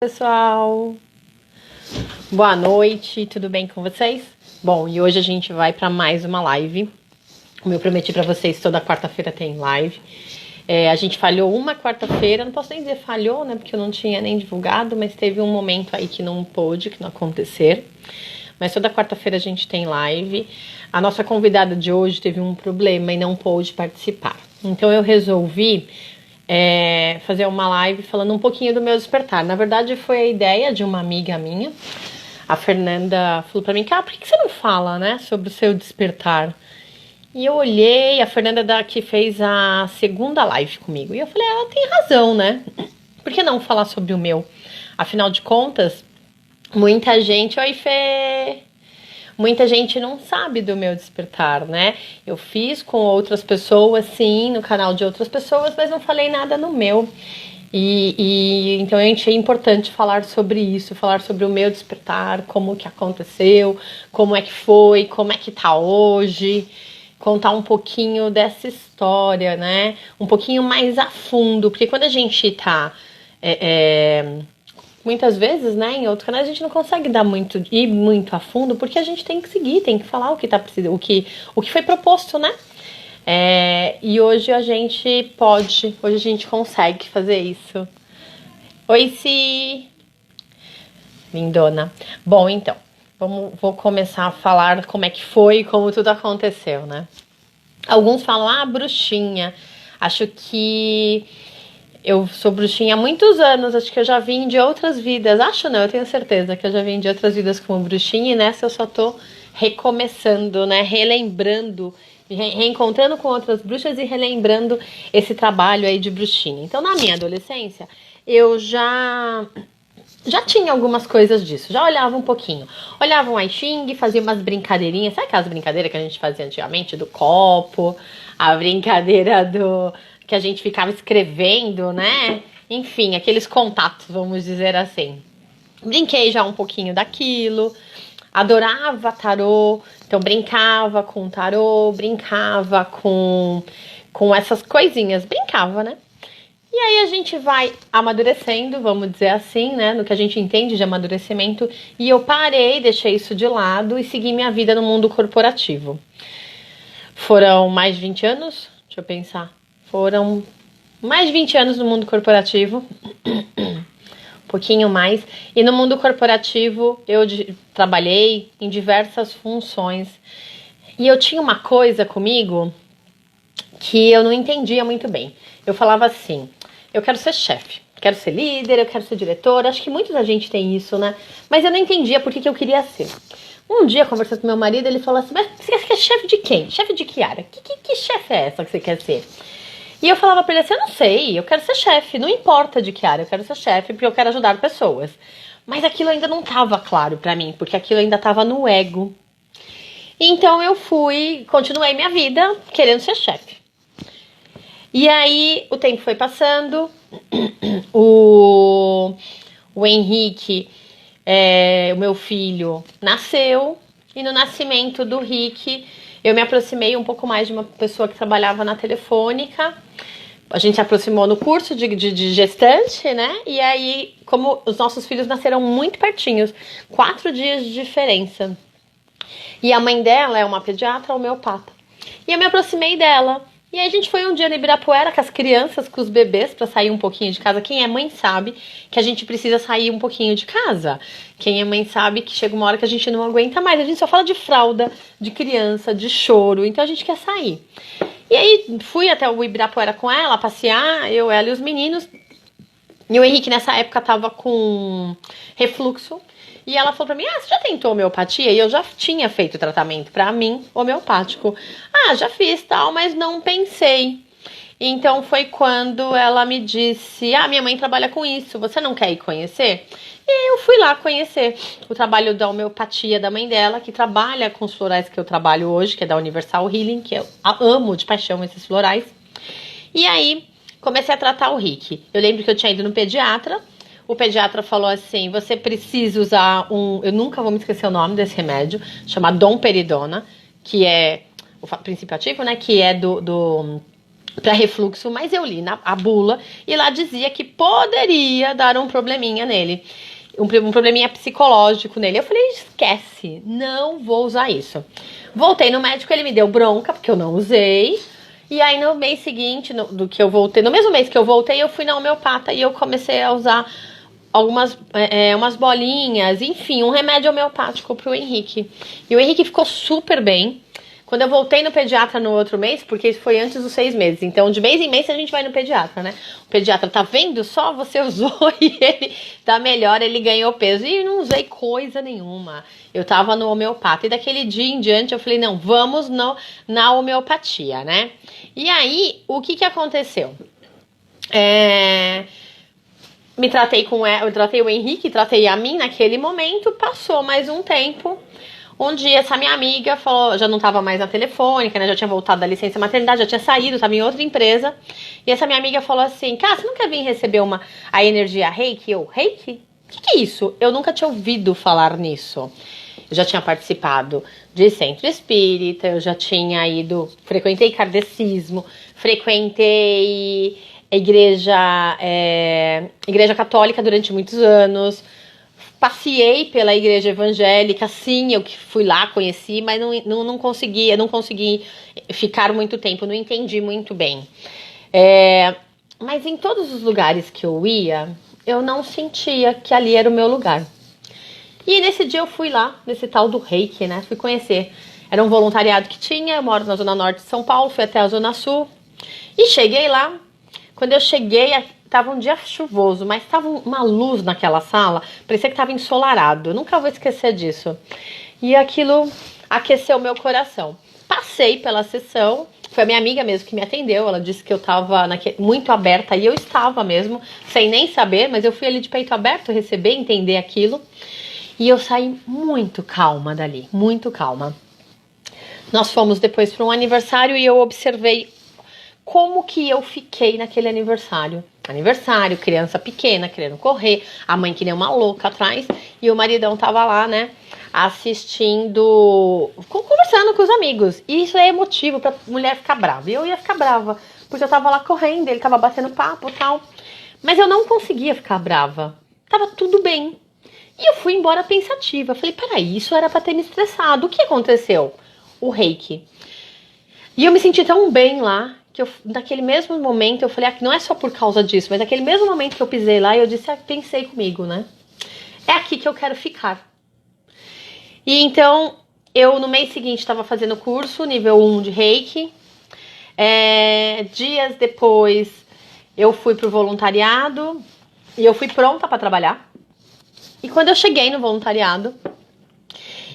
Pessoal, boa noite, tudo bem com vocês? Bom, e hoje a gente vai para mais uma live. Como eu prometi para vocês, toda quarta-feira tem live. A gente falhou uma quarta-feira, não posso nem dizer falhou, né? Porque eu não tinha nem divulgado, mas teve um momento aí que não pôde, que não acontecer. Mas toda quarta-feira a gente tem live. A nossa convidada de hoje teve um problema e não pôde participar. Então eu resolvi fazer uma live falando um pouquinho do meu despertar. Na verdade, foi a ideia de uma amiga minha. A Fernanda falou pra mim, por que você não fala, né, sobre o seu despertar? E eu olhei, a Fernanda que fez a segunda live comigo. E eu falei, ela tem razão, né? Por que não falar sobre o meu? Afinal de contas, muita gente... Oi, Fê! Muita gente não sabe do meu despertar, né? Eu fiz com outras pessoas, sim, no canal de outras pessoas, mas não falei nada no meu. Então eu achei importante falar sobre isso, falar sobre o meu despertar, como que aconteceu, como é que foi, como é que tá hoje, contar um pouquinho dessa história, né? Um pouquinho mais a fundo, porque quando a gente tá... muitas vezes, né, em outros canais a gente não consegue ir muito a fundo, porque a gente tem que seguir, tem que falar o que tá precisando, o que foi proposto, né? E hoje a gente hoje a gente consegue fazer isso. Oi, Si! Lindona. Bom, então, vou começar a falar como é que foi, como tudo aconteceu, né? Alguns falam, bruxinha. Acho que eu sou bruxinha há muitos anos, acho que eu já vim de outras vidas. Acho não, eu tenho certeza que eu já vim de outras vidas como bruxinha e nessa eu só tô recomeçando, né? Relembrando, reencontrando com outras bruxas e relembrando esse trabalho aí de bruxinha. Então, na minha adolescência, eu já tinha algumas coisas disso, já olhava um pouquinho. Olhava um I Ching, fazia umas brincadeirinhas, sabe aquelas brincadeiras que a gente fazia antigamente do copo, a brincadeira que a gente ficava escrevendo, né? Enfim, aqueles contatos, vamos dizer assim. Brinquei já um pouquinho daquilo, adorava tarô, então brincava com tarô, brincava com essas coisinhas, brincava, né? E aí a gente vai amadurecendo, vamos dizer assim, né? No que a gente entende de amadurecimento. E eu parei, deixei isso de lado e segui minha vida no mundo corporativo. Foram mais de 20 anos? Deixa eu pensar. Foram mais de 20 anos no mundo corporativo. Um pouquinho mais. E no mundo corporativo eu trabalhei em diversas funções. E eu tinha uma coisa comigo que eu não entendia muito bem. Eu falava assim, eu quero ser chefe, quero ser líder, eu quero ser diretora. Acho que muita gente tem isso, né? Mas eu não entendia por que eu queria ser. Um dia, conversando com meu marido, ele falou assim, mas você quer ser chefe de quem? Chefe de que área? Que chefe é essa que você quer ser? E eu falava pra ele assim, eu não sei, eu quero ser chefe, não importa de que área, eu quero ser chefe porque eu quero ajudar pessoas. Mas aquilo ainda não estava claro pra mim, porque aquilo ainda estava no ego. Então eu continuei minha vida querendo ser chefe. E aí o tempo foi passando, o Henrique, o meu filho, nasceu, e no nascimento do Rick eu me aproximei um pouco mais de uma pessoa que trabalhava na Telefônica. A gente se aproximou no curso de gestante, né? E aí, como os nossos filhos nasceram muito pertinhos, 4 dias de diferença. E a mãe dela é uma pediatra homeopata. E eu me aproximei dela. E aí a gente foi um dia no Ibirapuera com as crianças, com os bebês, pra sair um pouquinho de casa. Quem é mãe sabe que a gente precisa sair um pouquinho de casa. Quem é mãe sabe que chega uma hora que a gente não aguenta mais. A gente só fala de fralda, de criança, de choro. Então a gente quer sair. E aí fui até o Ibirapuera com ela, passear, ela e os meninos. E o Henrique nessa época tava com refluxo. E ela falou pra mim, você já tentou homeopatia? E eu já tinha feito tratamento pra mim, homeopático. Já fiz tal, mas não pensei. Então foi quando ela me disse, minha mãe trabalha com isso, você não quer ir conhecer? E eu fui lá conhecer o trabalho da homeopatia da mãe dela, que trabalha com os florais que eu trabalho hoje, que é da Universal Healing, que eu amo de paixão esses florais. E aí comecei a tratar o Rick. Eu lembro que eu tinha ido no pediatra. O pediatra falou assim, você precisa usar eu nunca vou me esquecer o nome desse remédio, chama Domperidona, que é o princípio ativo, né, que é do para refluxo, mas eu li a bula e lá dizia que poderia dar um probleminha nele. Um probleminha psicológico nele. Eu falei, esquece, não vou usar isso. Voltei no médico, ele me deu bronca, porque eu não usei. E aí no mês seguinte, no mesmo mês que eu voltei, eu fui na homeopata e eu comecei a usar umas bolinhas, enfim, um remédio homeopático pro Henrique. E o Henrique ficou super bem. Quando eu voltei no pediatra no outro mês, porque isso foi antes dos 6 meses, então de mês em mês a gente vai no pediatra, né? O pediatra, tá vendo só? Você usou e ele tá melhor, ele ganhou peso. E não usei coisa nenhuma. Eu tava no homeopata. E daquele dia em diante eu falei, não, vamos na homeopatia, né? E aí, o que aconteceu? Eu tratei o Henrique, tratei a mim naquele momento, passou mais um tempo. Um dia essa minha amiga falou, já não tava mais na telefônica, né? Já tinha voltado da licença maternidade, já tinha saído, tava em outra empresa. E essa minha amiga falou assim, cara, você não quer vir receber a energia Reiki? Reiki? O que é isso? Eu nunca tinha ouvido falar nisso. Eu já tinha participado de centro espírita, eu já tinha frequentei kardecismo, frequentei igreja católica durante muitos anos. Passei pela igreja evangélica, sim, eu que fui lá, conheci, mas não consegui ficar muito tempo, não entendi muito bem. Mas em todos os lugares que eu ia, eu não sentia que ali era o meu lugar. E nesse dia eu fui lá, nesse tal do Reiki, né? Fui conhecer. Era um voluntariado que tinha, eu moro na Zona Norte de São Paulo, fui até a Zona Sul. E cheguei lá. Quando eu cheguei, tava um dia chuvoso, mas tava uma luz naquela sala, parecia que tava ensolarado. Eu nunca vou esquecer disso. E aquilo aqueceu meu coração. Passei pela sessão, foi a minha amiga mesmo que me atendeu, ela disse que eu tava muito aberta, e eu estava mesmo, sem nem saber, mas eu fui ali de peito aberto, receber, entender aquilo. E eu saí muito calma dali, muito calma. Nós fomos depois para um aniversário e eu observei como que eu fiquei naquele aniversário. Aniversário, criança pequena, querendo correr, a mãe que nem uma louca atrás, e o maridão tava lá, né, assistindo, conversando com os amigos. E isso é motivo pra mulher ficar brava. E eu ia ficar brava, porque eu tava lá correndo, ele tava batendo papo e tal. Mas eu não conseguia ficar brava. Tava tudo bem. E eu fui embora pensativa. Falei, peraí, isso era pra ter me estressado. O que aconteceu? O Reiki. E eu me senti tão bem lá, que naquele mesmo momento eu falei, não é só por causa disso, mas naquele mesmo momento que eu pisei lá, eu disse, pensei comigo, né? É aqui que eu quero ficar. E então, eu no mês seguinte estava fazendo curso, nível 1 de Reiki. Dias depois, eu fui pro voluntariado e eu fui pronta para trabalhar. E quando eu cheguei no voluntariado,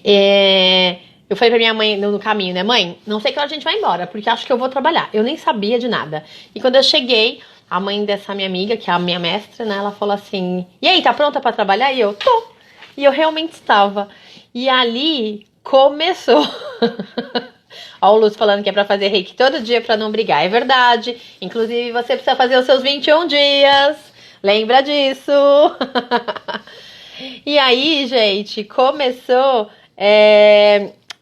eu falei pra minha mãe no caminho, né? Mãe, não sei que hora a gente vai embora, porque acho que eu vou trabalhar. Eu nem sabia de nada. E quando eu cheguei, a mãe dessa minha amiga, que é a minha mestra, né? Ela falou assim, e aí, tá pronta pra trabalhar? E eu, tô. E eu realmente estava. E ali começou. Ó, o Lúcio falando que é pra fazer Reiki todo dia pra não brigar. É verdade. Inclusive, você precisa fazer os seus 21 dias. Lembra disso? E aí, gente, começou...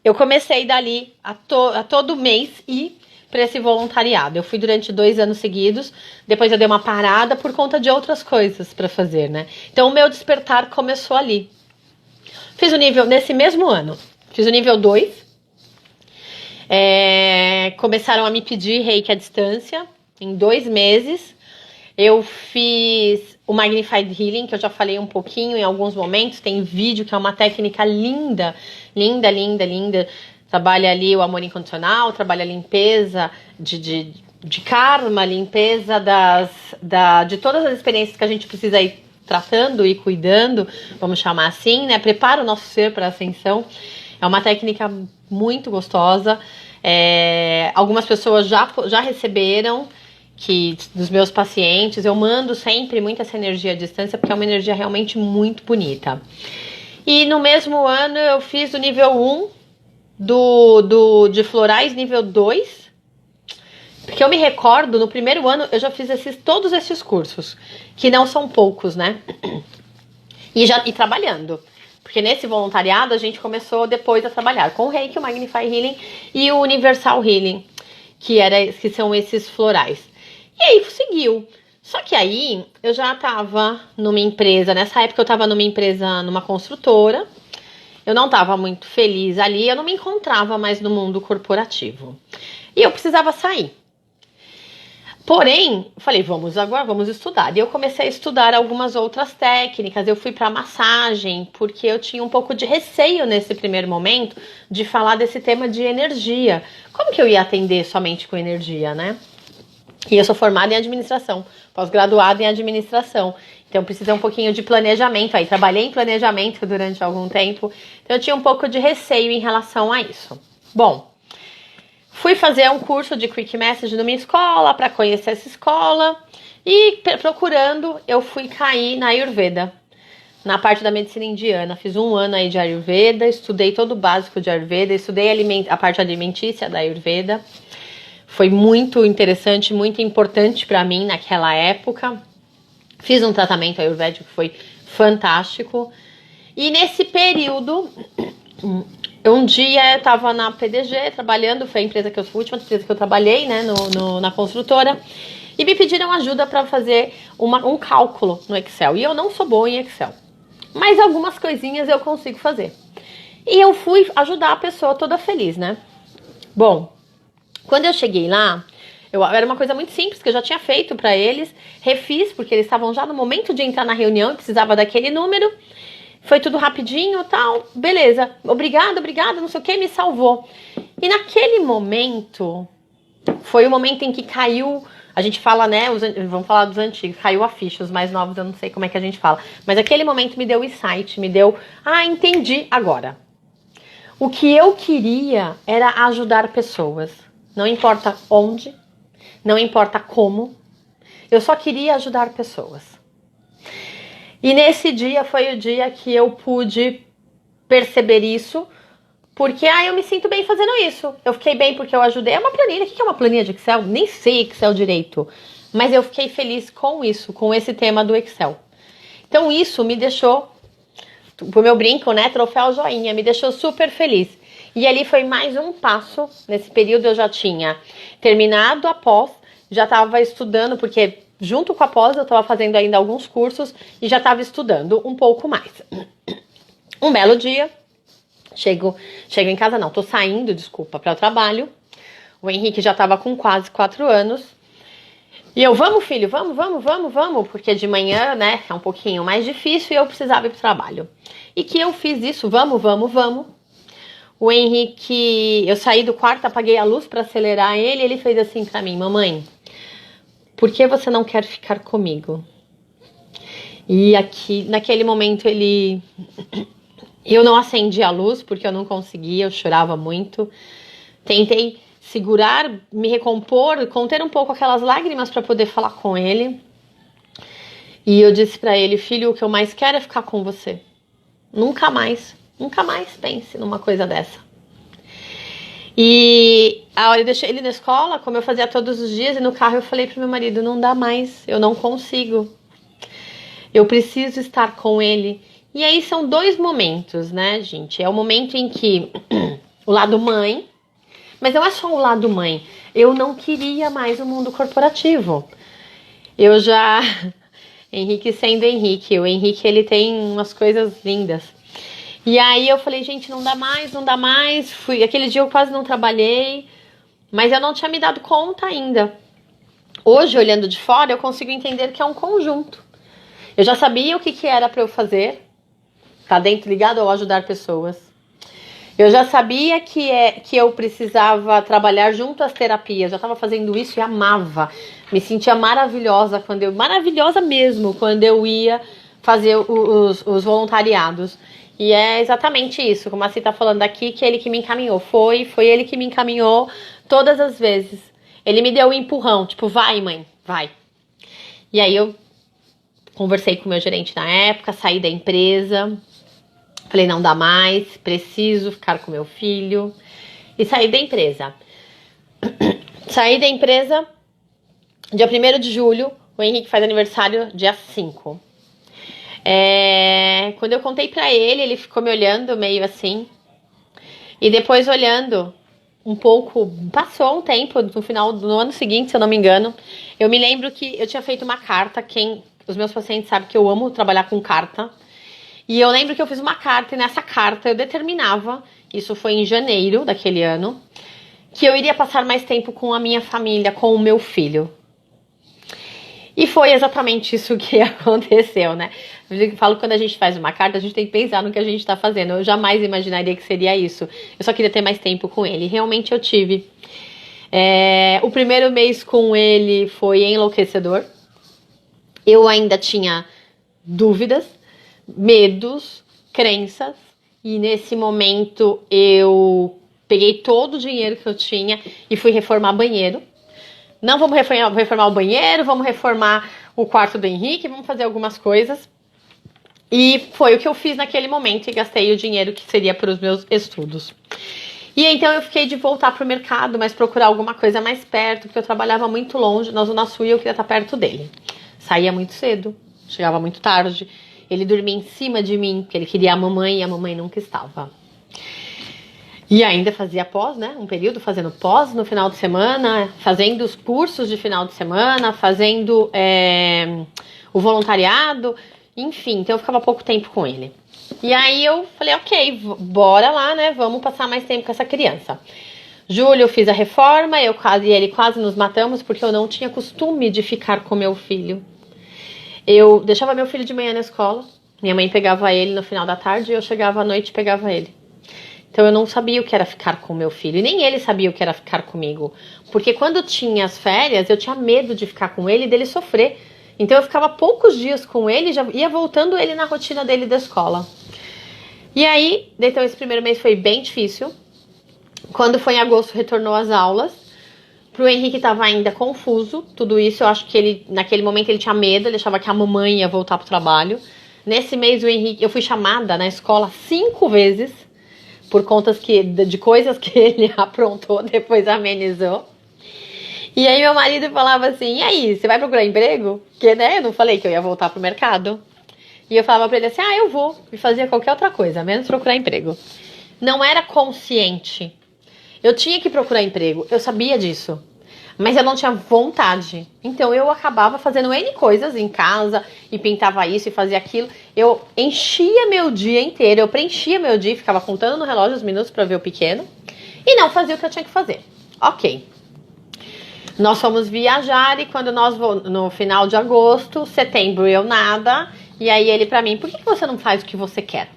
eu comecei dali a todo mês ir para esse voluntariado. Eu fui durante 2 anos seguidos, depois eu dei uma parada por conta de outras coisas para fazer, né? Então o meu despertar começou ali. Fiz o nível, nesse mesmo ano, fiz o nível 2. Começaram a me pedir Reiki à distância, em 2 meses. Eu fiz o Magnified Healing, que eu já falei um pouquinho em alguns momentos. Tem vídeo, que é uma técnica linda, linda, linda, linda. Trabalha ali o amor incondicional, trabalha a limpeza de karma, limpeza de todas as experiências que a gente precisa ir tratando e cuidando, vamos chamar assim, né? Prepara o nosso ser para a ascensão. É uma técnica muito gostosa. Algumas pessoas já receberam, dos meus pacientes, eu mando sempre muito essa energia à distância, porque é uma energia realmente muito bonita. E no mesmo ano eu fiz o nível 1 de florais, nível 2, porque eu me recordo, no primeiro ano eu já fiz todos esses cursos, que não são poucos, né? E trabalhando. Porque nesse voluntariado a gente começou depois a trabalhar com o Reiki, o Magnify Healing e o Universal Healing. que são esses florais. E aí seguiu. Só que aí eu já estava numa empresa, nessa época eu estava numa empresa, numa construtora. Eu não estava muito feliz ali, eu não me encontrava mais no mundo corporativo. E eu precisava sair. Porém, falei, vamos estudar. E eu comecei a estudar algumas outras técnicas. Eu fui para massagem, porque eu tinha um pouco de receio nesse primeiro momento de falar desse tema de energia. Como que eu ia atender somente com energia, né? E eu sou formada em administração, pós-graduada em administração. Então, precisa um pouquinho de planejamento. Aí, trabalhei em planejamento durante algum tempo. Então, eu tinha um pouco de receio em relação a isso. Bom, fui fazer um curso de Quick Message numa escola, para conhecer essa escola. E procurando, eu fui cair na Ayurveda, na parte da medicina indiana. Fiz um ano aí de Ayurveda, estudei todo o básico de Ayurveda, estudei a parte alimentícia da Ayurveda. Foi muito interessante, muito importante para mim naquela época. Fiz um tratamento ayurvédico que foi fantástico. E nesse período, um dia eu estava na PDG trabalhando, foi a última empresa que eu trabalhei, né, na construtora, e me pediram ajuda para fazer um cálculo no Excel. E eu não sou boa em Excel, mas algumas coisinhas eu consigo fazer. E eu fui ajudar a pessoa toda feliz, né? Bom, quando eu cheguei lá, era uma coisa muito simples que eu já tinha feito para eles, refiz, porque eles estavam já no momento de entrar na reunião e precisava daquele número. Foi tudo rapidinho e tal, beleza, obrigada, não sei o que, me salvou. E naquele momento, foi o momento em que caiu, a gente fala, né, vamos falar dos antigos, caiu a ficha, os mais novos eu não sei como é que a gente fala. Mas aquele momento me deu insight, entendi agora. O que eu queria era ajudar pessoas, não importa onde, não importa como, eu só queria ajudar pessoas. E nesse dia foi o dia que eu pude perceber isso, porque eu me sinto bem fazendo isso. Eu fiquei bem porque eu ajudei. É uma planilha. O que é uma planilha de Excel? Nem sei Excel direito. Mas eu fiquei feliz com isso, com esse tema do Excel. Então isso me deixou, pro meu brinco, né, troféu joinha, me deixou super feliz. E ali foi mais um passo. Nesse período eu já tinha terminado a pós, já estava estudando, porque junto com a pós eu estava fazendo ainda alguns cursos e já estava estudando um pouco mais. Um belo dia, chego em casa, não, tô saindo, desculpa, para o trabalho. O Henrique já estava com quase 4 anos. E eu, vamos filho, vamos, porque de manhã, né, é um pouquinho mais difícil e eu precisava ir pro trabalho. E que eu fiz isso, vamos. O Henrique, eu saí do quarto, apaguei a luz para acelerar ele fez assim para mim, mamãe, por que você não quer ficar comigo? E aqui, naquele momento, eu não acendi a luz, porque eu não conseguia, eu chorava muito. Tentei segurar, me recompor, conter um pouco aquelas lágrimas para poder falar com ele. E eu disse para ele, filho, o que eu mais quero é ficar com você. Nunca mais pense numa coisa dessa. E a hora eu deixei ele na escola, como eu fazia todos os dias, e no carro eu falei pro meu marido, não dá mais, eu não consigo. Eu preciso estar com ele. E aí são 2 momentos, né, gente? É o momento em que o lado mãe, mas não é só o lado mãe, eu não queria mais o mundo corporativo. Eu já... Henrique sendo Henrique, o Henrique ele tem umas coisas lindas. E aí eu falei, gente, não dá mais. Aquele dia eu quase não trabalhei, mas eu não tinha me dado conta ainda. Hoje, olhando de fora, eu consigo entender que é um conjunto. Eu já sabia o que era para eu fazer, tá dentro ligado ao ajudar pessoas. Eu já sabia que eu precisava trabalhar junto às terapias. Eu estava fazendo isso e amava. Me sentia maravilhosa maravilhosa mesmo, quando eu ia fazer os voluntariados. E é exatamente isso, como a Cí tá falando aqui, que ele que me encaminhou. Foi ele que me encaminhou todas as vezes. Ele me deu um empurrão, tipo, vai mãe, vai. E aí eu conversei com o meu gerente na época, saí da empresa. Falei, não dá mais, preciso ficar com meu filho. E saí da empresa. Saí da empresa dia 1º de julho, o Henrique faz aniversário dia 5. Quando eu contei pra ele, ele ficou me olhando meio assim. E depois olhando passou um tempo, no final do ano seguinte, se eu não me engano, eu me lembro que eu tinha feito uma carta, os meus pacientes sabem que eu amo trabalhar com carta, e eu lembro que eu fiz uma carta, e nessa carta eu determinava, isso foi em janeiro daquele ano, que eu iria passar mais tempo com a minha família, com o meu filho. E foi exatamente isso que aconteceu, né? Eu falo que quando a gente faz uma carta, a gente tem que pensar no que a gente tá fazendo. Eu jamais imaginaria que seria isso. Eu só queria ter mais tempo com ele. Realmente eu tive. O primeiro mês com ele foi enlouquecedor. Eu ainda tinha dúvidas, medos, crenças. E nesse momento eu peguei todo o dinheiro que eu tinha e fui reformar banheiro. Não vamos reformar o banheiro, vamos reformar o quarto do Henrique, vamos fazer algumas coisas. E foi o que eu fiz naquele momento e gastei o dinheiro que seria para os meus estudos. E então eu fiquei de voltar para o mercado, mas procurar alguma coisa mais perto, porque eu trabalhava muito longe, na Zona Sul, e eu queria estar perto dele. Saía muito cedo, chegava muito tarde, ele dormia em cima de mim, porque ele queria a mamãe e a mamãe nunca estava. E ainda fazia pós, né? Um período fazendo pós no final de semana, fazendo os cursos de final de semana, fazendo o voluntariado, enfim, então eu ficava pouco tempo com ele. E aí eu falei, ok, bora lá, né? Vamos passar mais tempo com essa criança. Julho eu fiz a reforma, eu e ele quase nos matamos, porque eu não tinha costume de ficar com meu filho. Eu deixava meu filho de manhã na escola, minha mãe pegava ele no final da tarde e eu chegava à noite e pegava ele. Então eu não sabia o que era ficar com meu filho, e nem ele sabia o que era ficar comigo. Porque quando tinha as férias, eu tinha medo de ficar com ele e dele sofrer. Então eu ficava poucos dias com ele e já ia voltando ele na rotina dele da escola. E aí, então esse primeiro mês foi bem difícil. Quando foi em agosto, retornou às aulas. Pro Henrique estava ainda confuso, tudo isso. Eu acho que ele, naquele momento, ele tinha medo, ele achava que a mamãe ia voltar pro trabalho. Nesse mês, o Henrique, eu fui chamada na escola 5 vezes, por contas de coisas que ele aprontou, depois amenizou. E aí meu marido falava assim, e aí, você vai procurar emprego? Porque, né, eu não falei que eu ia voltar pro mercado. E eu falava pra ele assim, eu vou. E fazia qualquer outra coisa, menos procurar emprego. Não era consciente. Eu tinha que procurar emprego, eu sabia disso. Mas eu não tinha vontade. Então eu acabava fazendo N coisas em casa, e pintava isso e fazia aquilo. Eu enchia meu dia inteiro, eu preenchia meu dia, ficava contando no relógio os minutos pra ver o pequeno. E não fazia o que eu tinha que fazer. Ok. Nós fomos viajar e quando no final de agosto, setembro eu nada. E aí ele pra mim, por que você não faz o que você quer?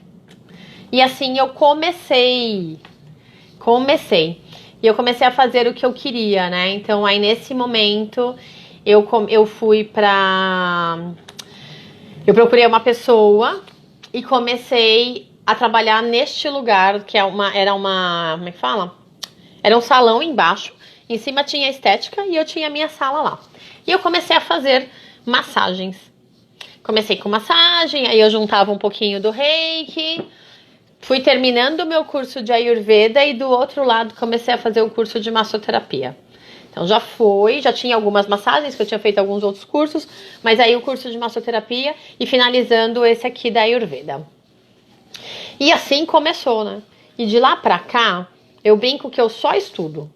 E assim eu comecei. E eu comecei a fazer o que eu queria, né? Então aí nesse momento eu fui pra... Eu procurei uma pessoa e comecei a trabalhar neste lugar, que era uma... Como é que fala? Era um salão embaixo. Em cima tinha estética e eu tinha a minha sala lá. E eu comecei a fazer massagens. Comecei com massagem, aí eu juntava um pouquinho do Reiki. Fui terminando o meu curso de Ayurveda e do outro lado comecei a fazer o curso de massoterapia. Então já tinha algumas massagens, que eu tinha feito alguns outros cursos, mas aí o curso de massoterapia e finalizando esse aqui da Ayurveda. E assim começou, né? E de lá pra cá, eu brinco que eu só estudo.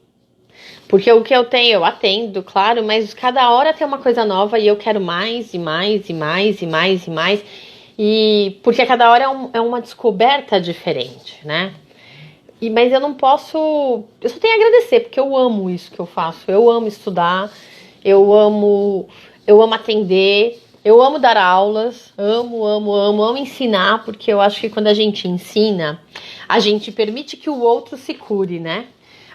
Porque o que eu tenho, eu atendo, claro, mas cada hora tem uma coisa nova e eu quero mais e mais e mais e mais e mais. E porque cada hora é uma descoberta diferente, né? Mas eu não posso... Eu só tenho a agradecer, porque eu amo isso que eu faço. Eu amo estudar, eu amo atender, eu amo dar aulas, amo ensinar, porque eu acho que quando a gente ensina, a gente permite que o outro se cure, né?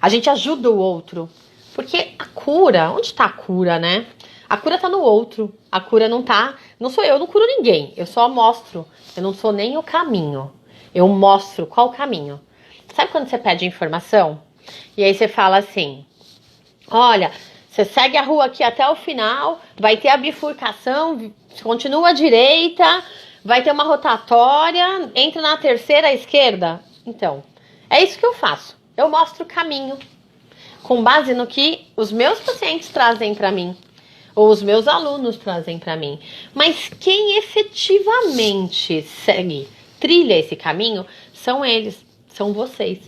A gente ajuda o outro. Porque a cura, onde está a cura, né? A cura tá no outro. A cura não tá... Não sou eu não curo ninguém. Eu só mostro. Eu não sou nem o caminho. Eu mostro qual o caminho. Sabe quando você pede informação? E aí você fala assim... Olha, você segue a rua aqui até o final. Vai ter a bifurcação. Continua à direita. Vai ter uma rotatória. Entra na terceira à esquerda. Então, é isso que eu faço. Eu mostro o caminho. Com base no que os meus pacientes trazem para mim. Ou os meus alunos trazem para mim. Mas quem efetivamente trilha esse caminho são eles, são vocês.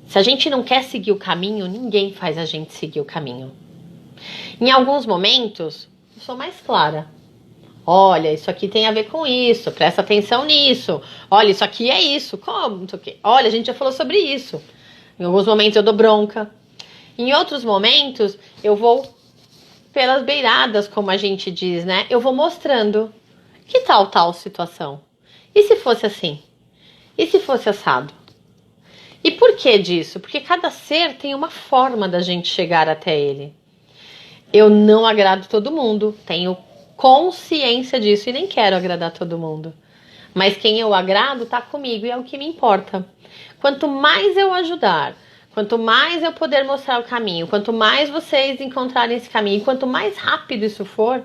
Se a gente não quer seguir o caminho, ninguém faz a gente seguir o caminho. Em alguns momentos, eu sou mais clara. Olha, isso aqui tem a ver com isso, presta atenção nisso. Olha, isso aqui é isso. Como? Olha, a gente já falou sobre isso. Em alguns momentos eu dou bronca. Em outros momentos, eu vou pelas beiradas, como a gente diz, né? Eu vou mostrando. Que tal situação? E se fosse assim? E se fosse assado? E por que disso? Porque cada ser tem uma forma da gente chegar até ele. Eu não agrado todo mundo, tenho consciência disso e nem quero agradar todo mundo. Mas quem eu agrado tá comigo e é o que me importa. Quanto mais eu ajudar, quanto mais eu puder mostrar o caminho, quanto mais vocês encontrarem esse caminho, quanto mais rápido isso for,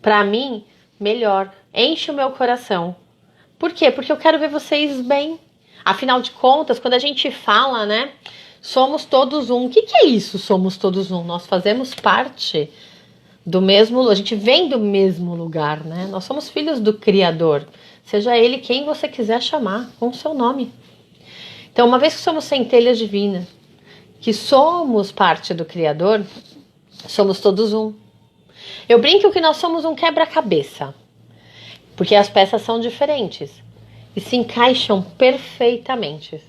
pra mim, melhor. Enche o meu coração. Por quê? Porque eu quero ver vocês bem. Afinal de contas, quando a gente fala, né? Somos todos um. O que é isso, somos todos um? Nós fazemos parte do mesmo... A gente vem do mesmo lugar, né? Nós somos filhos do Criador. Seja ele quem você quiser chamar, com o seu nome. Então, uma vez que somos centelhas divinas, que somos parte do Criador, somos todos um. Eu brinco que nós somos um quebra-cabeça, porque as peças são diferentes e se encaixam perfeitamente.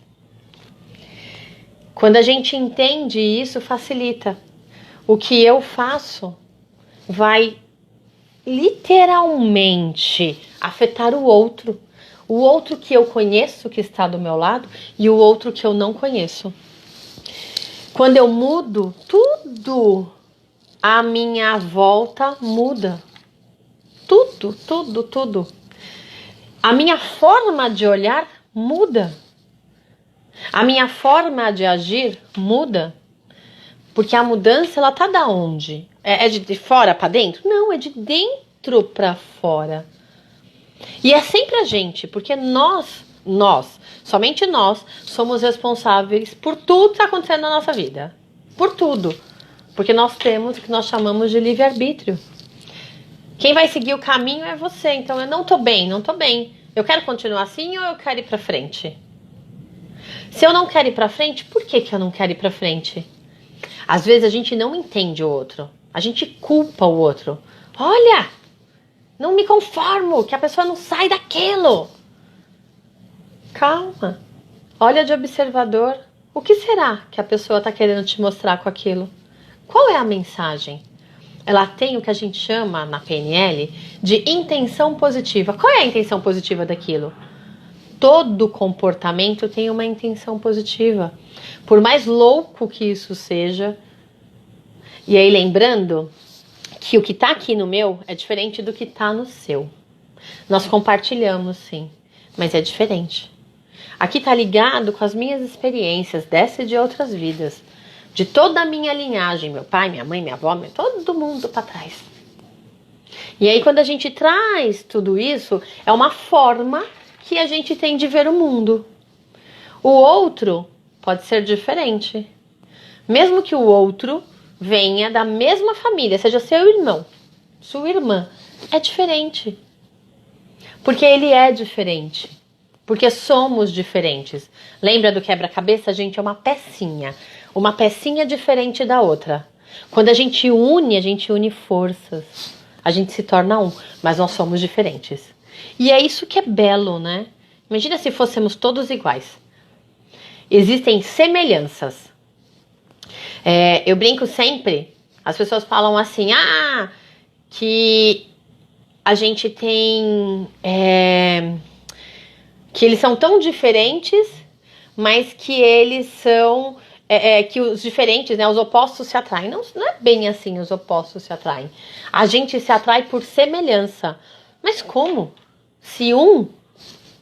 Quando a gente entende isso, facilita. O que eu faço vai literalmente afetar o outro. O outro que eu conheço, que está do meu lado, e o outro que eu não conheço. Quando eu mudo, tudo à minha volta muda. Tudo. A minha forma de olhar muda. A minha forma de agir muda. Porque a mudança, ela tá da onde? É de fora para dentro? Não, é de dentro para fora. E é sempre a gente, porque somente nós, somos responsáveis por tudo que está acontecendo na nossa vida. Por tudo. Porque nós temos o que nós chamamos de livre-arbítrio. Quem vai seguir o caminho é você. Então eu não tô bem. Eu quero continuar assim ou eu quero ir para frente? Se eu não quero ir para frente, por que eu não quero ir para frente? Às vezes a gente não entende o outro. A gente culpa o outro. Olha, não me conformo que a pessoa não sai daquilo. Calma. Olha de observador. O que será que a pessoa está querendo te mostrar com aquilo? Qual é a mensagem? Ela tem o que a gente chama na PNL de intenção positiva. Qual é a intenção positiva daquilo? Todo comportamento tem uma intenção positiva. Por mais louco que isso seja. E aí lembrando que o que está aqui no meu é diferente do que está no seu. Nós compartilhamos, sim, mas é diferente. Aqui está ligado com as minhas experiências dessa e de outras vidas. De toda a minha linhagem, meu pai, minha mãe, minha avó, todo mundo para trás. E aí quando a gente traz tudo isso, é uma forma que a gente tem de ver o mundo. O outro pode ser diferente. Mesmo que o outro venha da mesma família, seja seu irmão, sua irmã, é diferente. Porque ele é diferente. Porque somos diferentes. Lembra do quebra-cabeça? A gente é uma pecinha. Uma pecinha diferente da outra. Quando a gente une forças. A gente se torna um, mas nós somos diferentes. E é isso que é belo, né? Imagina se fôssemos todos iguais. Existem semelhanças. Eu brinco sempre, as pessoas falam assim, que a gente tem... que eles são tão diferentes, mas que eles são... que os diferentes, né, os opostos se atraem. Não é bem assim, os opostos se atraem. A gente se atrai por semelhança. Mas como? Se um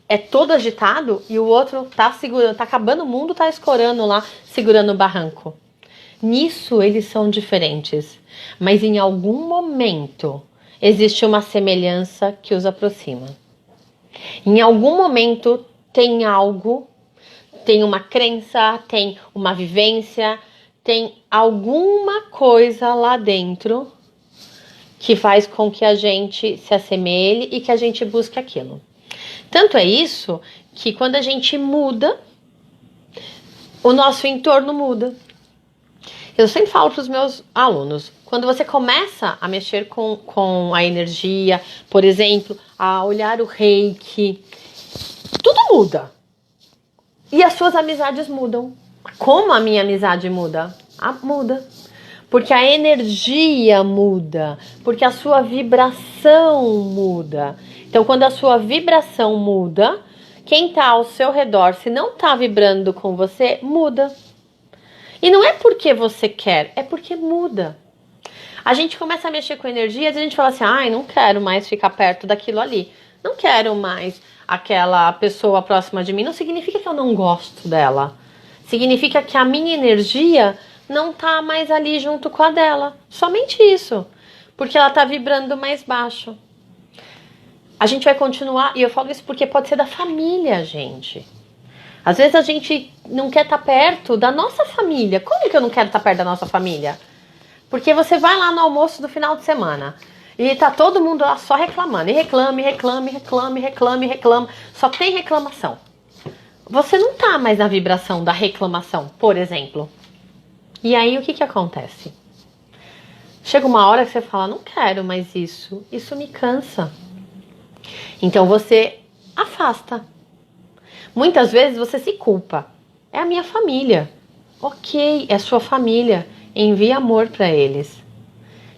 é todo agitado e o outro tá segurando, tá acabando o mundo, tá escorando lá, segurando o barranco. Nisso eles são diferentes. Mas em algum momento existe uma semelhança que os aproxima. Em algum momento tem algo, tem uma crença, tem uma vivência, tem alguma coisa lá dentro que faz com que a gente se assemelhe e que a gente busque aquilo. Tanto é isso que quando a gente muda, o nosso entorno muda. Eu sempre falo para os meus alunos, quando você começa a mexer com a energia, por exemplo, a olhar o reiki, tudo muda. E as suas amizades mudam. Como a minha amizade muda? Muda. Porque a energia muda, porque a sua vibração muda. Então, quando a sua vibração muda, quem está ao seu redor, se não está vibrando com você, muda. E não é porque você quer, é porque muda. A gente começa a mexer com energia e a gente fala assim, ai, não quero mais ficar perto daquilo ali. Não quero mais aquela pessoa próxima de mim. Não significa que eu não gosto dela. Significa que a minha energia não tá mais ali junto com a dela. Somente isso. Porque ela tá vibrando mais baixo. A gente vai continuar, e eu falo isso porque pode ser da família, gente. Às vezes a gente não quer estar perto da nossa família. Como que eu não quero estar perto da nossa família? Porque você vai lá no almoço do final de semana e tá todo mundo lá só reclamando. E reclame. Só tem reclamação. Você não tá mais na vibração da reclamação, por exemplo. E aí o que acontece? Chega uma hora que você fala, não quero mais isso. Isso me cansa. Então você afasta. Muitas vezes você se culpa. É a minha família. Ok, é sua família. Envie amor para eles.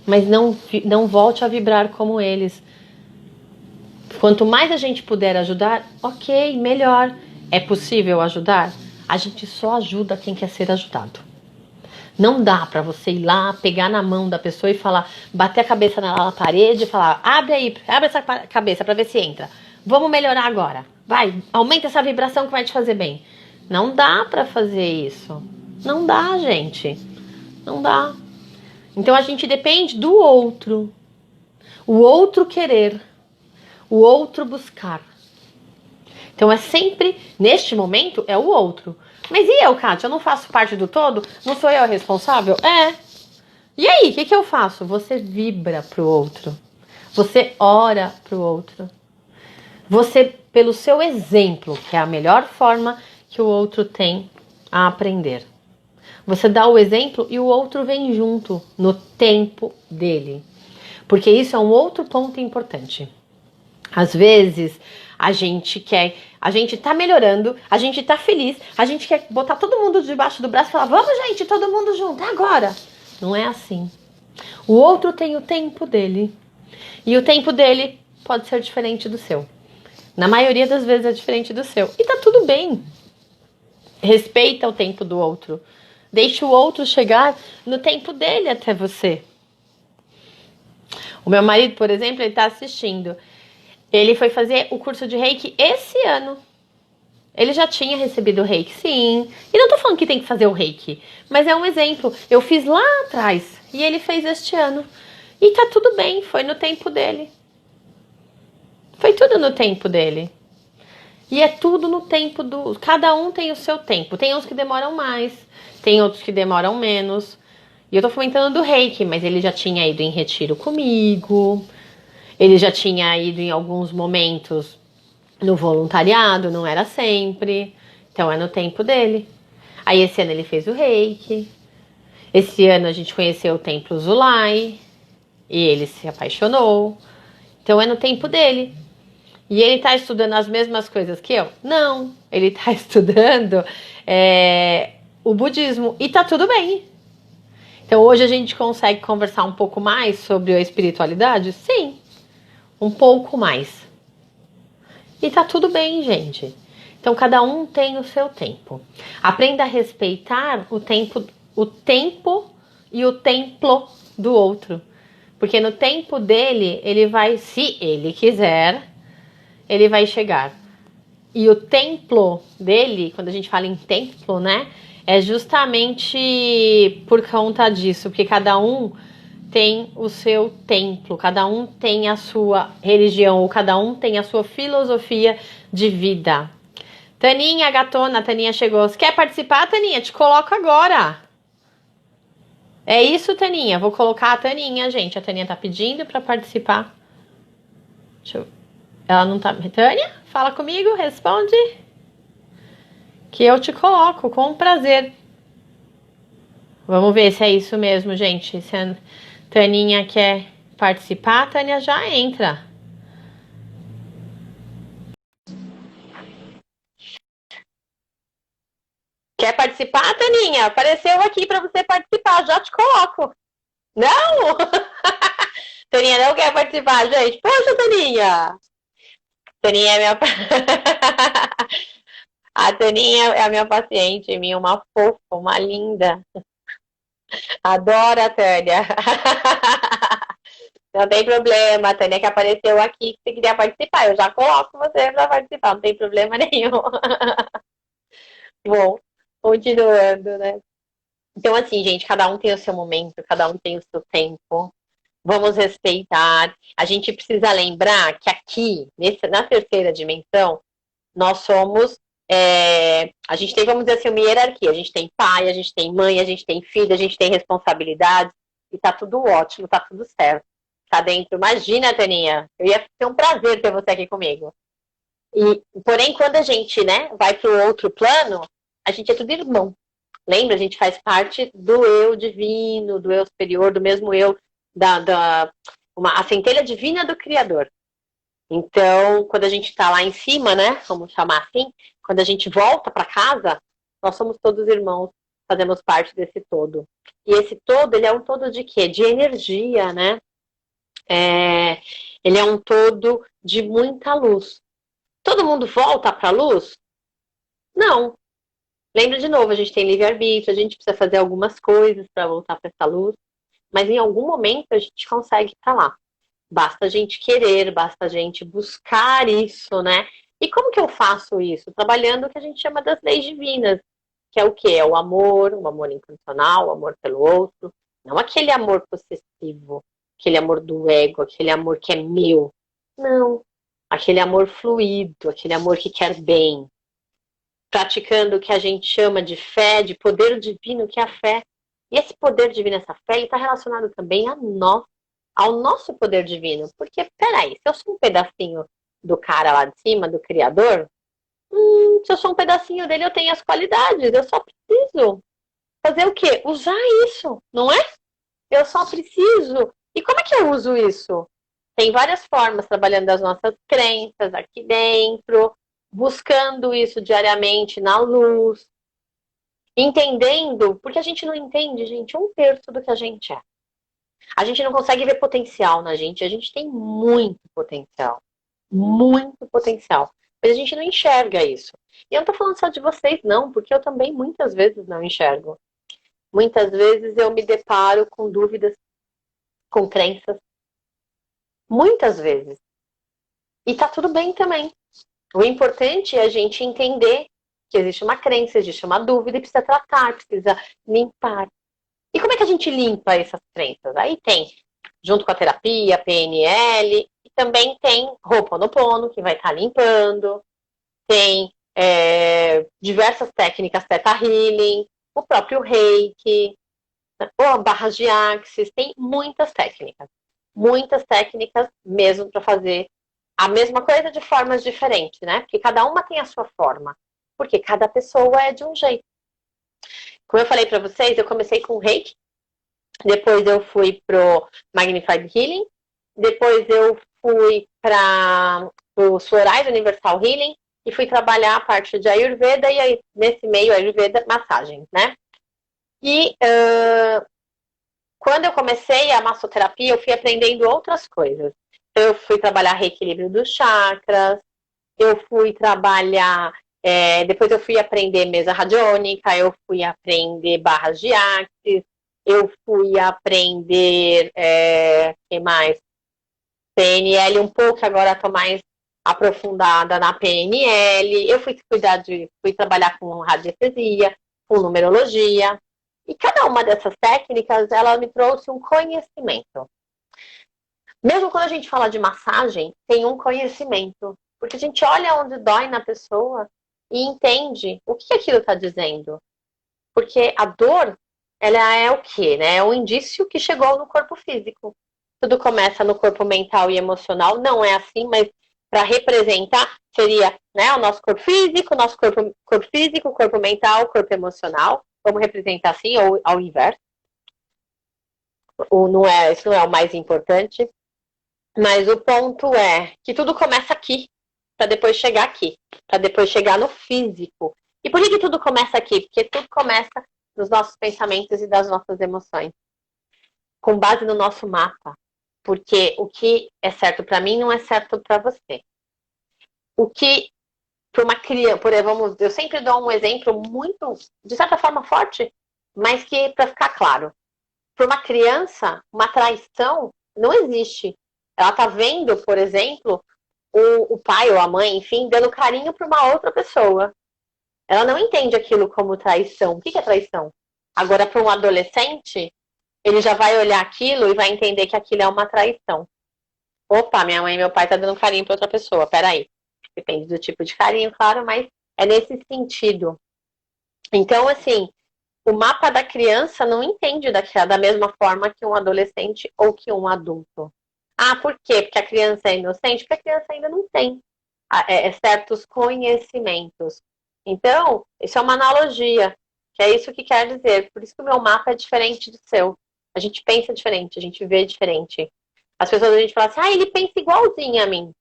Mas não volte a vibrar como eles. Quanto mais a gente puder ajudar, ok, melhor. É possível ajudar? A gente só ajuda quem quer ser ajudado. Não dá para você ir lá, pegar na mão da pessoa e falar, bater a cabeça na parede e falar, abre essa cabeça para ver se entra. Vamos melhorar agora. Vai, aumenta essa vibração que vai te fazer bem. Não dá para fazer isso. Não dá, gente. Não dá. Então a gente depende do outro. O outro querer. O outro buscar. Então é sempre, neste momento, é o outro. Mas e eu, Kátia? Eu não faço parte do todo? Não sou eu a responsável? É. E aí, o que eu faço? Você vibra pro outro. Você ora pro outro. Você, pelo seu exemplo, que é a melhor forma que o outro tem a aprender. Você dá o exemplo e o outro vem junto no tempo dele. Porque isso é um outro ponto importante. Às vezes, a gente tá melhorando, a gente tá feliz, a gente quer botar todo mundo debaixo do braço e falar, vamos gente, todo mundo junto, é agora. Não é assim. O outro tem o tempo dele. E o tempo dele pode ser diferente do seu. Na maioria das vezes é diferente do seu. E tá tudo bem. Respeita o tempo do outro. Deixa o outro chegar no tempo dele até você. O meu marido, por exemplo, ele tá assistindo. Ele foi fazer o curso de Reiki esse ano. Ele já tinha recebido o Reiki, sim. E não tô falando que tem que fazer o Reiki, mas é um exemplo. Eu fiz lá atrás e ele fez este ano. E tá tudo bem, foi no tempo dele. Foi tudo no tempo dele. E é tudo no tempo do... Cada um tem o seu tempo. Tem uns que demoram mais, tem outros que demoram menos. E eu tô comentando do Reiki, mas ele já tinha ido em retiro comigo. Ele já tinha ido em alguns momentos no voluntariado, não era sempre. Então é no tempo dele. Aí esse ano ele fez o Reiki. Esse ano a gente conheceu o Templo Zulai. E ele se apaixonou. Então é no tempo dele. E ele tá estudando as mesmas coisas que eu? Não. Ele tá estudando o budismo. E tá tudo bem. Então hoje a gente consegue conversar um pouco mais sobre a espiritualidade? Sim. Um pouco mais. E tá tudo bem, gente. Então cada um tem o seu tempo. Aprenda a respeitar o tempo e o templo do outro. Porque no tempo dele, ele vai, se ele quiser, ele vai chegar. E o templo dele, quando a gente fala em templo, né? É justamente por conta disso. Porque cada um tem o seu templo, cada um tem a sua religião, ou cada um tem a sua filosofia de vida. Taninha, gatona, a Taninha chegou. Você quer participar, Taninha? Te coloco agora. É isso, Taninha. Vou colocar a Taninha, gente. A Taninha tá pedindo pra participar. Deixa eu... Ela não tá... Tânia, fala comigo, responde. que eu te coloco com prazer. Vamos ver se é isso mesmo, gente. Se a Taninha quer participar, a Tânia já entra. Quer participar, Taninha? Apareceu aqui para você participar, já te coloco. Não? Taninha não quer participar, gente. Poxa, Taninha. Taninha é minha. A Taninha é a minha paciente, minha, uma fofa, uma linda. Adoro a Tânia. Não tem problema, a Tânia que apareceu aqui, que você queria participar. Eu já coloco você para participar, não tem problema nenhum. Bom, continuando, né? Então, assim, gente, cada um tem o seu momento, cada um tem o seu tempo. Vamos respeitar. A gente precisa lembrar que aqui, na terceira dimensão, nós somos. A gente tem, vamos dizer assim, uma hierarquia. A gente tem pai, a gente tem mãe, a gente tem filho, a gente tem responsabilidade. E tá tudo ótimo, tá tudo certo. Tá dentro. Imagina, Taninha, eu ia ter um prazer ter você aqui comigo. Porém, quando a gente, né, vai para o outro plano, a gente é tudo irmão. Lembra? A gente faz parte do eu divino, do eu superior, do mesmo eu, a centelha divina do Criador. Então, quando a gente está lá em cima, né, vamos chamar assim, quando a gente volta para casa, nós somos todos irmãos, fazemos parte desse todo. E esse todo, ele é um todo de quê? De energia, né? Ele é um todo de muita luz. Todo mundo volta para a luz? Não. Lembra de novo, a gente tem livre-arbítrio, a gente precisa fazer algumas coisas para voltar para essa luz, mas em algum momento a gente consegue estar lá. Basta a gente querer, basta a gente buscar isso, né? E como que eu faço isso? Trabalhando o que a gente chama das leis divinas, que é o quê? É o amor incondicional, o amor pelo outro, não aquele amor possessivo, aquele amor do ego, aquele amor que é meu. Não. Aquele amor fluido, aquele amor que quer bem. Praticando o que a gente chama de fé, de poder divino, que é a fé. E esse poder divino, essa fé, ele está relacionado também a nós, ao nosso poder divino. Porque, peraí, se eu sou um pedacinho do cara lá de cima, do Criador, se eu sou um pedacinho dele, eu tenho as qualidades. Eu só preciso fazer o quê? Usar isso, não é? Eu só preciso. E como é que eu uso isso? Tem várias formas, trabalhando as nossas crenças aqui dentro, buscando isso diariamente na luz, entendendo, porque a gente não entende, gente, um terço do que a gente é. A gente não consegue ver potencial na gente, a gente tem muito potencial. Muito potencial. Mas a gente não enxerga isso. E eu não tô falando só de vocês, não, porque eu também muitas vezes não enxergo. Muitas vezes eu me deparo com dúvidas, com crenças. Muitas vezes. E tá tudo bem também. O importante é a gente entender que existe uma crença, existe uma dúvida e precisa tratar, precisa limpar. E como é que a gente limpa essas crenças? Aí tem, junto com a terapia, PNL, e também tem Ho'oponopono, que vai estar limpando, tem diversas técnicas Theta Healing, o próprio Reiki, ou barras de Axis, tem muitas técnicas mesmo para fazer a mesma coisa de formas diferentes, né? Porque cada uma tem a sua forma, porque cada pessoa é de um jeito. Como eu falei para vocês, eu comecei com o Reiki, depois eu fui pro Magnified Healing, depois eu fui para o Florais Universal Healing e fui trabalhar a parte de Ayurveda e aí, nesse meio Ayurveda, massagens, né? E quando eu comecei a massoterapia, eu fui aprendendo outras coisas. Eu fui trabalhar reequilíbrio dos chakras, eu fui trabalhar, depois eu fui aprender mesa radiônica, eu fui aprender barras de axis, eu fui aprender, que mais? PNL um pouco, agora estou mais aprofundada na PNL, eu fui trabalhar com radiestesia, com numerologia, e cada uma dessas técnicas, ela me trouxe um conhecimento. Mesmo quando a gente fala de massagem, tem um conhecimento. Porque a gente olha onde dói na pessoa e entende o que aquilo está dizendo. Porque a dor, ela é o quê? Né? É um indício que chegou no corpo físico. Tudo começa no corpo mental e emocional. Não é assim, mas para representar, seria, né, o nosso corpo físico, corpo mental, corpo emocional. Vamos representar assim, ou ao inverso. Isso não é o mais importante. Mas o ponto é que tudo começa aqui, para depois chegar aqui, para depois chegar no físico. E por que tudo começa aqui? Porque tudo começa nos nossos pensamentos e das nossas emoções, com base no nosso mapa. Porque o que é certo para mim não é certo para você. O que para uma criança, eu sempre dou um exemplo muito, de certa forma, forte, mas que para ficar claro, para uma criança, uma traição não existe. Ela tá vendo, por exemplo, o pai ou a mãe, enfim, dando carinho para uma outra pessoa. Ela não entende aquilo como traição. O que é traição? Agora, para um adolescente, ele já vai olhar aquilo e vai entender que aquilo é uma traição. Opa, minha mãe e meu pai tá dando carinho para outra pessoa. Peraí. Depende do tipo de carinho, claro, mas é nesse sentido. Então, assim, o mapa da criança não entende da mesma forma que um adolescente ou que um adulto. Ah, por quê? Porque a criança é inocente? Porque a criança ainda não tem certos conhecimentos. Então, isso é uma analogia, que é isso que quer dizer. Por isso que o meu mapa é diferente do seu. A gente pensa diferente, a gente vê diferente. As pessoas, a gente fala assim, ele pensa igualzinho a mim.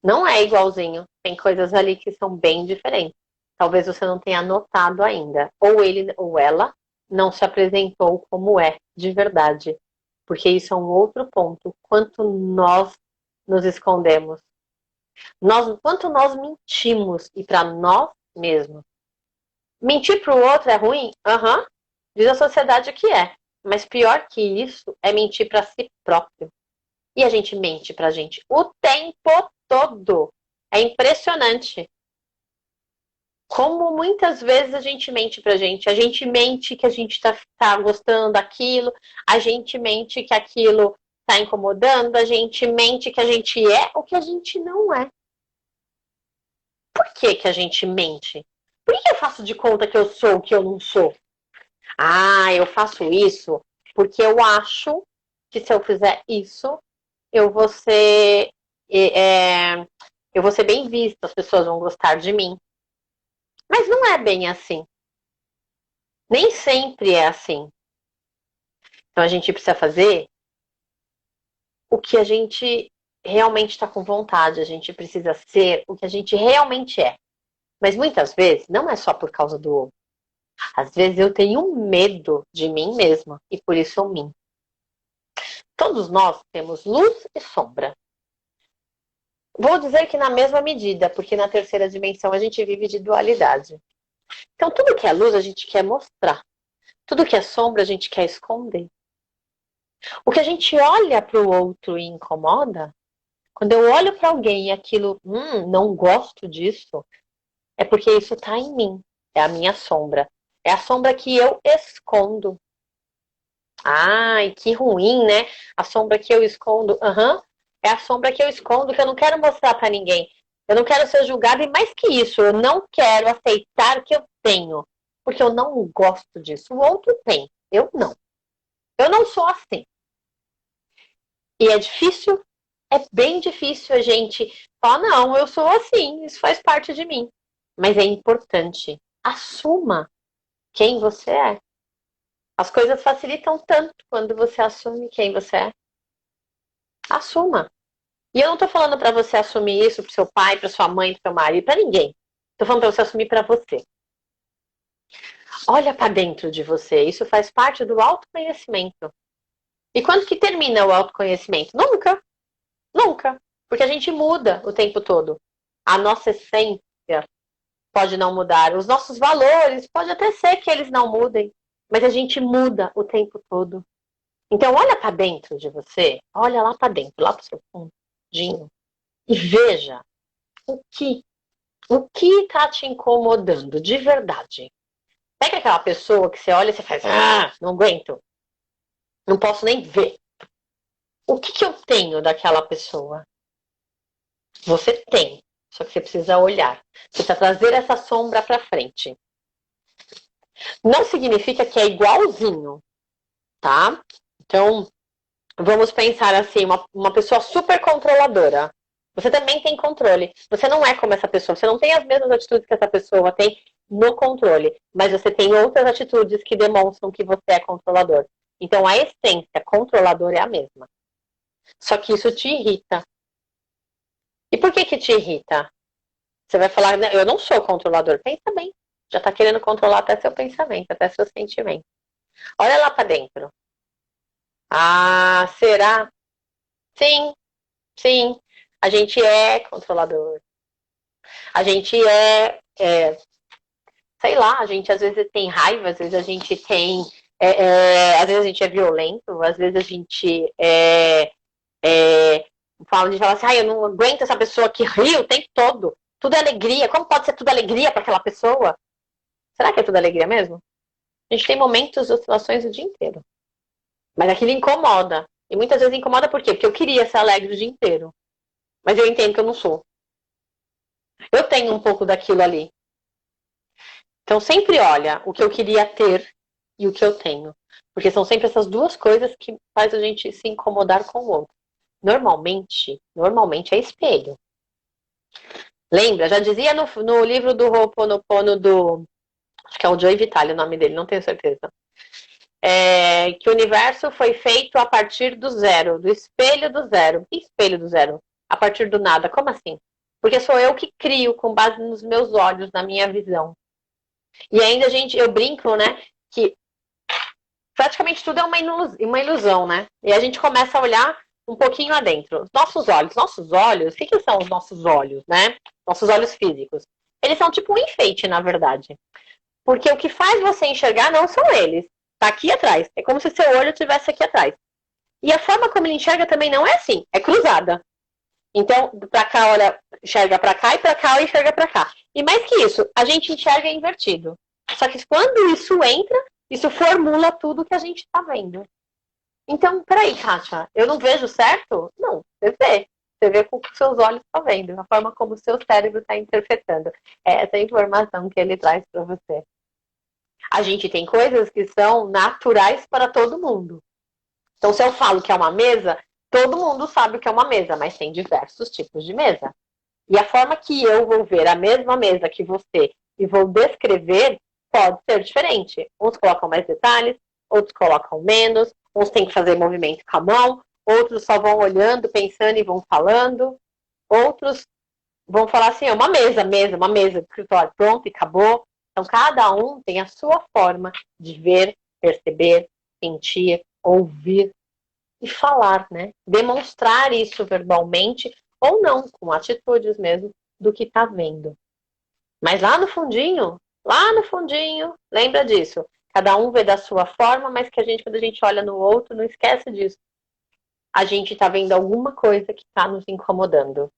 Não é igualzinho. Tem coisas ali que são bem diferentes. Talvez você não tenha notado ainda. Ou ele ou ela não se apresentou como é, de verdade. Porque isso é um outro ponto. Quanto nós nos escondemos. Quanto nós mentimos. E para nós mesmos. Mentir para o outro é ruim? Diz a sociedade que é. Mas pior que isso é mentir para si próprio. E a gente mente pra gente o tempo todo. É impressionante. Como muitas vezes a gente mente pra gente. A gente mente que a gente tá gostando daquilo. A gente mente que aquilo tá incomodando. A gente mente que a gente é o que a gente não é. Por que a gente mente? Por que eu faço de conta que eu sou o que eu não sou? Eu faço isso porque eu acho que se eu fizer isso, eu vou ser bem vista, as pessoas vão gostar de mim. Mas não é bem assim. Nem sempre é assim. Então a gente precisa fazer o que a gente realmente está com vontade. A gente precisa ser o que a gente realmente é. Mas muitas vezes não é só por causa do outro. Às vezes eu tenho medo de mim mesma e por isso eu minto. Todos nós temos luz e sombra. Vou dizer que na mesma medida, porque na terceira dimensão a gente vive de dualidade. Então, tudo que é luz a gente quer mostrar. Tudo que é sombra a gente quer esconder. O que a gente olha para o outro e incomoda, quando eu olho para alguém e aquilo, não gosto disso, é porque isso está em mim. É a minha sombra. É a sombra que eu escondo. Ai, que ruim, né? A sombra que eu escondo. É a sombra que eu escondo que eu não quero mostrar para ninguém. Eu não quero ser julgada e mais que isso, eu não quero aceitar o que eu tenho, porque eu não gosto disso. O outro tem, eu não. Eu não sou assim. E é difícil, é bem difícil a gente falar, não, eu sou assim, isso faz parte de mim. Mas é importante, assuma quem você é. As coisas facilitam tanto quando você assume quem você é. Assuma. E eu não tô falando para você assumir isso pro seu pai, pra sua mãe, pro seu marido, pra ninguém. Tô falando para você assumir para você. Olha para dentro de você. Isso faz parte do autoconhecimento. E quando que termina o autoconhecimento? Nunca. Nunca. Porque a gente muda o tempo todo. A nossa essência pode não mudar. Os nossos valores, pode até ser que eles não mudem. Mas a gente muda o tempo todo. Então, olha para dentro de você. Olha lá para dentro, lá pro seu fundinho. E veja o que tá te incomodando de verdade. Pega aquela pessoa que você olha e você faz, não aguento. Não posso nem ver. O que eu tenho daquela pessoa? Você tem. Só que você precisa olhar. Você precisa trazer essa sombra para frente. Não significa que é igualzinho, tá? Então, vamos pensar assim, uma pessoa super controladora. Você também tem controle. Você não é como essa pessoa. Você não tem as mesmas atitudes que essa pessoa tem no controle. Mas você tem outras atitudes que demonstram que você é controlador. Então, a essência controlador é a mesma. Só que isso te irrita. E por que te irrita? Você vai falar, eu não sou controlador. Pensa bem. Já está querendo controlar até seu pensamento, até seu sentimento. Olha lá para dentro. Ah, será? Sim, sim. A gente é controlador. A gente sei lá, a gente às vezes tem raiva, às vezes a gente tem. Às vezes a gente é violento, às vezes a gente fala de falar assim, eu não aguento essa pessoa que ri o tempo todo. Tudo é alegria. Como pode ser tudo alegria para aquela pessoa? Será que é tudo alegria mesmo? A gente tem momentos, oscilações o dia inteiro. Mas aquilo incomoda. E muitas vezes incomoda por quê? Porque eu queria ser alegre o dia inteiro. Mas eu entendo que eu não sou. Eu tenho um pouco daquilo ali. Então sempre olha o que eu queria ter e o que eu tenho. Porque são sempre essas duas coisas que faz a gente se incomodar com o outro. Normalmente é espelho. Lembra? Já dizia no livro do Ho'oponopono do... Acho que é o Joe Vitale o nome dele, não tenho certeza. Que o universo foi feito a partir do zero, do espelho do zero. Que espelho do zero? A partir do nada. Como assim? Porque sou eu que crio com base nos meus olhos, na minha visão. E ainda eu brinco, né, que praticamente tudo é uma ilusão, né? E a gente começa a olhar um pouquinho adentro. Nossos olhos, o que são os nossos olhos, né? Nossos olhos físicos. Eles são tipo um enfeite, na verdade. Porque o que faz você enxergar não são eles. Tá aqui atrás. É como se seu olho estivesse aqui atrás. E a forma como ele enxerga também não é assim, é cruzada. Então, pra cá, olha, enxerga pra cá e pra cá, olha, enxerga pra cá. E mais que isso, a gente enxerga invertido. Só que quando isso entra, isso formula tudo que a gente tá vendo. Então, peraí, Kátia, eu não vejo certo? Não, você vê. Você vê com o que os seus olhos estão vendo, a forma como o seu cérebro está interpretando. É essa informação que ele traz para você. A gente tem coisas que são naturais para todo mundo. Então, se eu falo que é uma mesa, todo mundo sabe o que é uma mesa, mas tem diversos tipos de mesa. E a forma que eu vou ver a mesma mesa que você e vou descrever pode ser diferente. Uns colocam mais detalhes, outros colocam menos, uns têm que fazer movimento com a mão, outros só vão olhando, pensando e vão falando, outros vão falar assim, uma mesa de escritório, pronto e acabou. Então, cada um tem a sua forma de ver, perceber, sentir, ouvir e falar, né? Demonstrar isso verbalmente ou não, com atitudes mesmo, do que está vendo. Mas lá no fundinho, lembra disso. Cada um vê da sua forma, mas que quando a gente olha no outro, não esquece disso. A gente está vendo alguma coisa que está nos incomodando.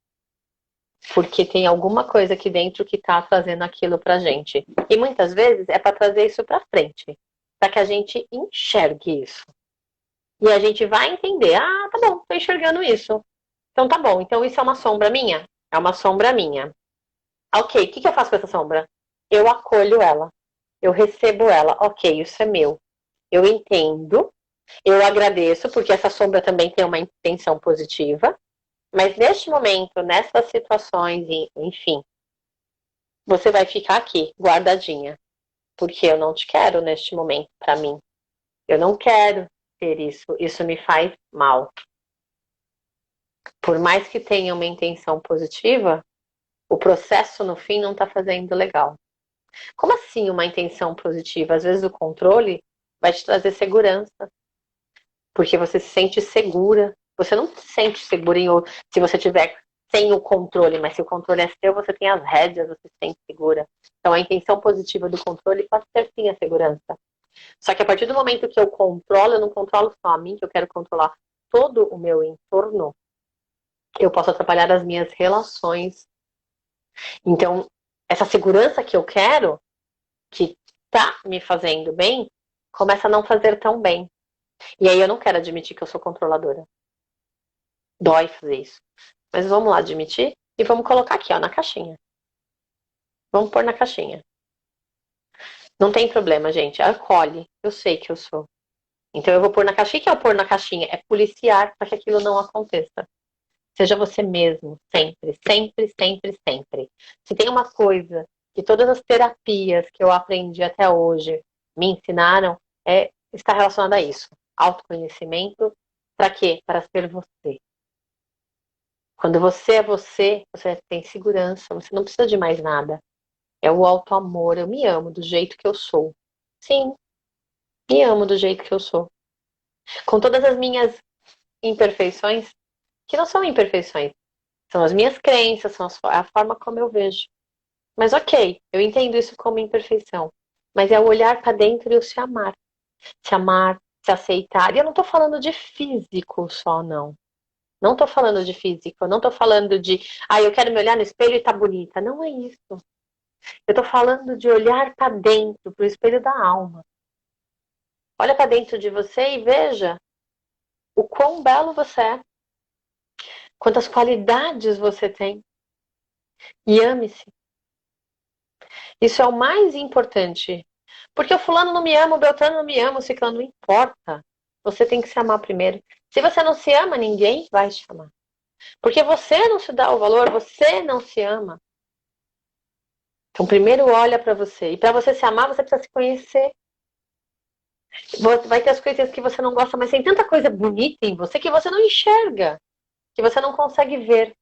Porque tem alguma coisa aqui dentro que está trazendo aquilo pra gente. E muitas vezes é para trazer isso para frente. Para que a gente enxergue isso. E a gente vai entender, tá bom, tô enxergando isso. Então tá bom, então isso é uma sombra minha? É uma sombra minha. Ok, o que eu faço com essa sombra? Eu acolho ela. Eu recebo ela. Ok, isso é meu. Eu entendo. Eu agradeço, porque essa sombra também tem uma intenção positiva. Mas neste momento, nessas situações, enfim, você vai ficar aqui, guardadinha. Porque eu não te quero neste momento para mim. Eu não quero ter isso. Isso me faz mal. Por mais que tenha uma intenção positiva, o processo no fim não está fazendo legal. Como assim uma intenção positiva? Às vezes o controle vai te trazer segurança. Porque você se sente segura. Você não se sente segura se você tiver sem o controle, mas se o controle é seu, você tem as rédeas, você se sente segura. Então a intenção positiva do controle pode ser sim a segurança. Só que a partir do momento que eu controlo, eu não controlo só a mim, que eu quero controlar todo o meu entorno, eu posso atrapalhar as minhas relações. Então, essa segurança que eu quero, que tá me fazendo bem, começa a não fazer tão bem. E aí eu não quero admitir que eu sou controladora. Dói fazer isso. Mas vamos lá admitir e vamos colocar aqui, ó, na caixinha. Vamos pôr na caixinha. Não tem problema, gente. Acolhe. Eu sei que eu sou. Então eu vou pôr na caixinha. O que é o pôr na caixinha? É policiar para que aquilo não aconteça. Seja você mesmo, sempre, sempre, sempre, sempre. Se tem uma coisa que todas as terapias que eu aprendi até hoje me ensinaram, está relacionada a isso. Autoconhecimento, para quê? Para ser você. Quando você é você, você tem segurança, você não precisa de mais nada. É o auto-amor, eu me amo do jeito que eu sou. Sim, me amo do jeito que eu sou. Com todas as minhas imperfeições, que não são imperfeições, são as minhas crenças, são a forma como eu vejo. Mas ok, eu entendo isso como imperfeição. Mas é o olhar para dentro e o se amar. Se amar, se aceitar. E eu não estou falando de físico só, não. Não estou falando de físico, eu não estou falando de, eu quero me olhar no espelho e tá bonita. Não é isso. Eu estou falando de olhar para dentro, para o espelho da alma. Olha para dentro de você e veja o quão belo você é. Quantas qualidades você tem. E ame-se. Isso é o mais importante. Porque o fulano não me ama, o Beltrano não me ama, o ciclano não importa. Você tem que se amar primeiro. Se você não se ama, ninguém vai te amar. Porque você não se dá o valor, você não se ama. Então, primeiro olha para você. E para você se amar, você precisa se conhecer. Vai ter as coisas que você não gosta, mas tem tanta coisa bonita em você que você não enxerga, que você não consegue ver.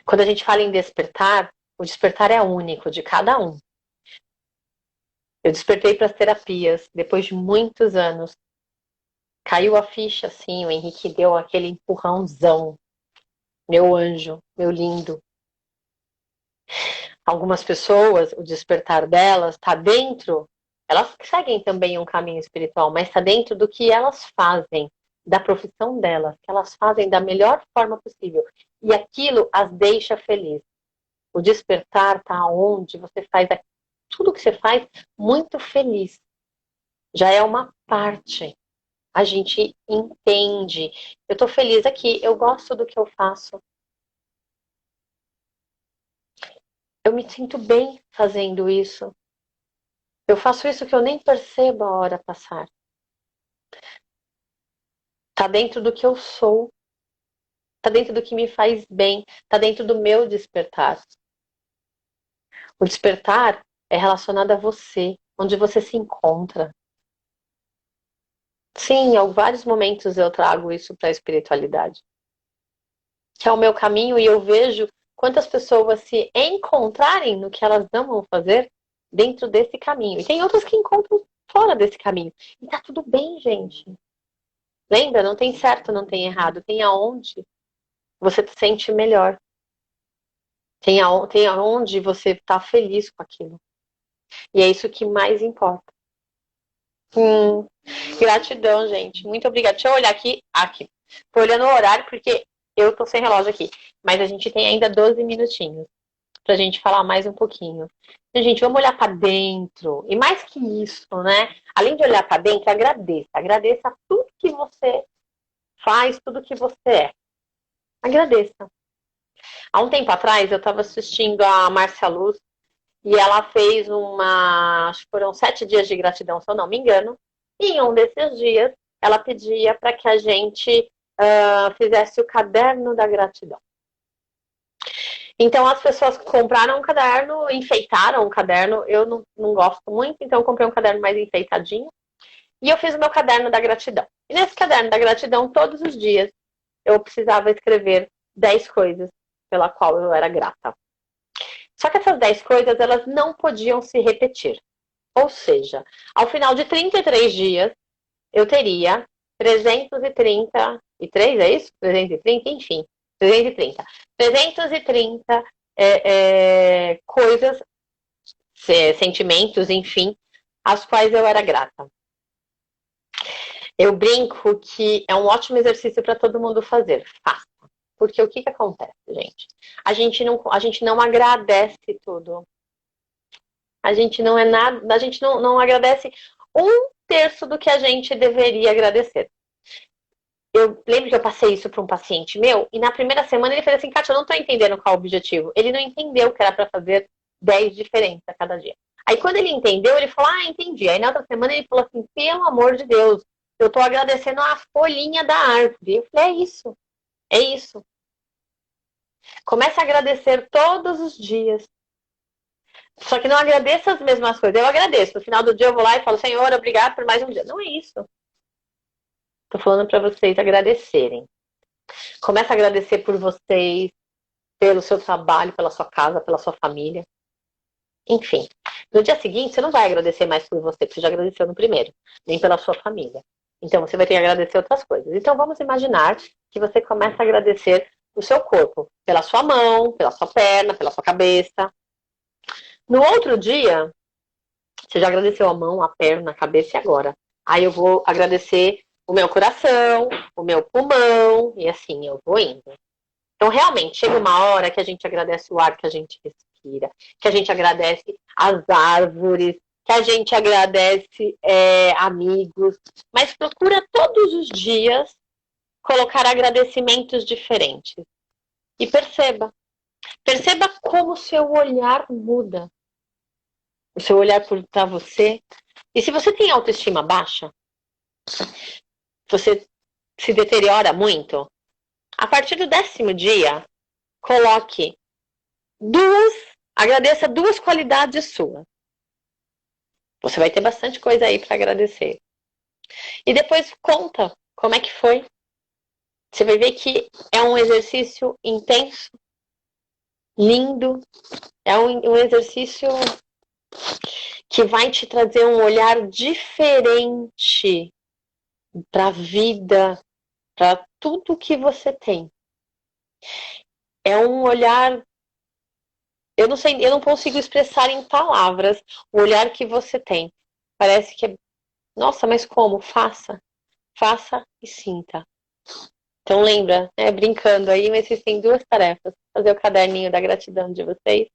Quando a gente fala em despertar, o despertar é único de cada um. Eu despertei para as terapias depois de muitos anos. Caiu a ficha, assim, o Henrique deu aquele empurrãozão. Meu anjo, meu lindo. Algumas pessoas, o despertar delas está dentro, elas seguem também um caminho espiritual, mas está dentro do que elas fazem, da profissão delas, que elas fazem da melhor forma possível. E aquilo as deixa felizes. O despertar está onde você faz tudo que você faz muito feliz. Já é uma parte. A gente entende. Eu estou feliz aqui, eu gosto do que eu faço. Eu me sinto bem fazendo isso. Eu faço isso que eu nem percebo a hora passar. Tá dentro do que eu sou. Tá dentro do que me faz bem. Tá dentro do meu despertar. O despertar é relacionado a você, onde você se encontra. Sim, em vários momentos eu trago isso para a espiritualidade. Que é o meu caminho e eu vejo quantas pessoas se encontrarem no que elas amam fazer dentro desse caminho. E tem outras que encontram fora desse caminho. E tá tudo bem, gente. Lembra? Não tem certo, não tem errado. Tem aonde você se sente melhor. Tem aonde você está feliz com aquilo. E é isso que mais importa. Gratidão, gente. Muito obrigada. Deixa eu olhar aqui. Aqui. Tô olhando o horário porque eu tô sem relógio aqui. Mas a gente tem ainda 12 minutinhos pra gente falar mais um pouquinho. Então, gente, vamos olhar para dentro. E mais que isso, né? Além de olhar para dentro, agradeça. Agradeça tudo que você faz, tudo que você é. Agradeça. Há um tempo atrás, eu estava assistindo a Márcia Luz e ela fez acho que foram 7 dias de gratidão, se eu não me engano. E em um desses dias, ela pedia para que a gente fizesse o caderno da gratidão. Então, as pessoas compraram um caderno, enfeitaram um caderno. Eu não gosto muito, então eu comprei um caderno mais enfeitadinho. E eu fiz o meu caderno da gratidão. E nesse caderno da gratidão, todos os dias, eu precisava escrever 10 coisas pela qual eu era grata. Só que essas 10 coisas, elas não podiam se repetir. Ou seja, ao final de 33 dias, eu teria 333, é isso? 330, enfim, 330. 330 coisas, sentimentos, enfim, às quais eu era grata. Eu brinco que é um ótimo exercício para todo mundo fazer. Faça. Porque o que acontece, gente? A gente não agradece tudo. A gente não é nada, a gente não agradece 1/3 do que a gente deveria agradecer. Eu lembro que eu passei isso para um paciente meu, e na primeira semana ele fez assim, Kátia, eu não estou entendendo qual é o objetivo. Ele não entendeu que era para fazer 10 diferentes a cada dia. Aí quando ele entendeu, ele falou, entendi. Aí na outra semana ele falou assim, pelo amor de Deus, eu estou agradecendo a folhinha da árvore. Eu falei, é isso. É isso. Comece a agradecer todos os dias. Só que não agradeça as mesmas coisas. Eu agradeço. No final do dia eu vou lá e falo, Senhor, obrigado por mais um dia. Não é isso. Tô falando para vocês agradecerem. Comece a agradecer por vocês, pelo seu trabalho, pela sua casa, pela sua família. Enfim, no dia seguinte você não vai agradecer mais por você, porque você já agradeceu no primeiro, nem pela sua família. Então você vai ter que agradecer outras coisas. Então vamos imaginar que você começa a agradecer o seu corpo, pela sua mão, pela sua perna, pela sua cabeça. No outro dia, você já agradeceu a mão, a perna, a cabeça e agora? Aí eu vou agradecer o meu coração, o meu pulmão, e assim eu vou indo. Então, realmente, chega uma hora que a gente agradece o ar que a gente respira, que a gente agradece as árvores, que a gente agradece amigos, mas procura todos os dias colocar agradecimentos diferentes. E perceba como o seu olhar muda, o seu olhar para você. E se você tem autoestima baixa, você se deteriora muito, a partir do 10º dia, coloque agradeça 2 qualidades suas. Você vai ter bastante coisa aí para agradecer. E depois conta como é que foi. Você vai ver que é um exercício intenso, lindo, é um exercício que vai te trazer um olhar diferente para a vida, para tudo que você tem. É um olhar, eu não sei, eu não consigo expressar em palavras o olhar que você tem. Parece que é, nossa, mas como? Faça e sinta. Então lembra, né, brincando aí, mas vocês têm 2 tarefas. Fazer o caderninho da gratidão de vocês,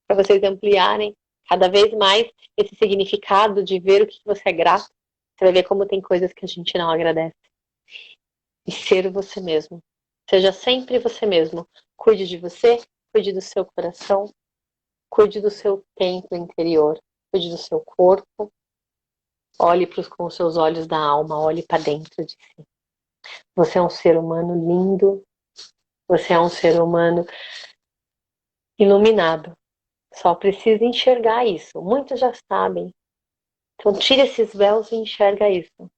para vocês ampliarem cada vez mais esse significado de ver o que você é grato. Você vai ver como tem coisas que a gente não agradece. E ser você mesmo. Seja sempre você mesmo. Cuide de você, cuide do seu coração, cuide do seu templo interior, cuide do seu corpo. Olhe com os seus olhos da alma, olhe para dentro de si. Você é um ser humano lindo, você é um ser humano iluminado. Só precisa enxergar isso. Muitos já sabem. Então tira esses véus e enxerga isso.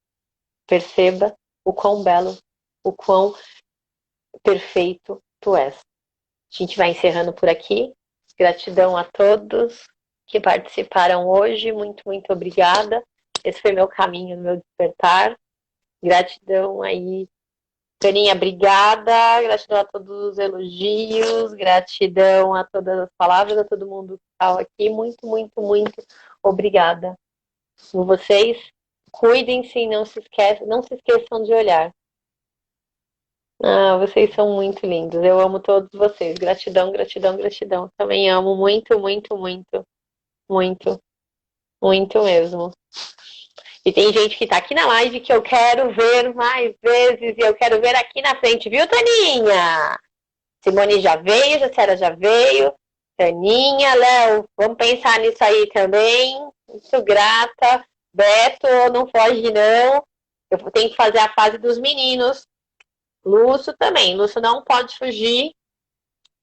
Perceba o quão belo, o quão perfeito tu és. A gente vai encerrando por aqui. Gratidão a todos que participaram hoje. Muito, muito obrigada. Esse foi meu caminho, meu despertar. Gratidão aí, Caninha, obrigada. Gratidão a todos os elogios. Gratidão a todas as palavras, a todo mundo que estava aqui. Muito, muito, muito obrigada por vocês. Cuidem-se e não se esqueçam de olhar. Ah, vocês são muito lindos. Eu amo todos vocês. Gratidão, gratidão, gratidão. Também amo muito, muito, muito, muito, muito mesmo. E tem gente que tá aqui na live que eu quero ver mais vezes e eu quero ver aqui na frente, viu, Taninha? Simone já veio, Jaciara já veio. Taninha, Léo, vamos pensar nisso aí também. Muito grata. Beto, não foge não. Eu tenho que fazer a fase dos meninos. Lúcio também. Lúcio não pode fugir.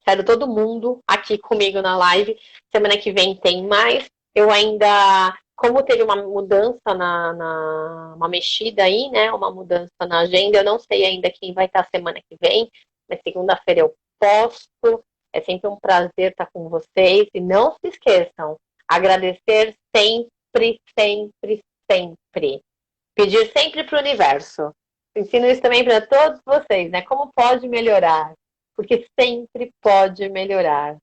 Quero todo mundo aqui comigo na live. Semana que vem tem mais. Eu ainda, como teve uma mudança uma mexida aí, né? Uma mudança na agenda, eu não sei ainda quem vai estar semana que vem, mas segunda-feira eu posto. É sempre um prazer estar com vocês. E não se esqueçam, agradecer sempre, sempre, sempre. Pedir sempre para o universo. Ensino isso também para todos vocês, né? Como pode melhorar? Porque sempre pode melhorar.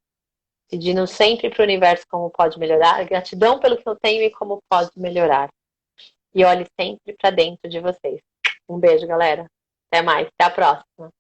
Pedindo sempre para o universo como pode melhorar, gratidão pelo que eu tenho e como pode melhorar. E olhe sempre para dentro de vocês. Um beijo, galera. Até mais. Até a próxima.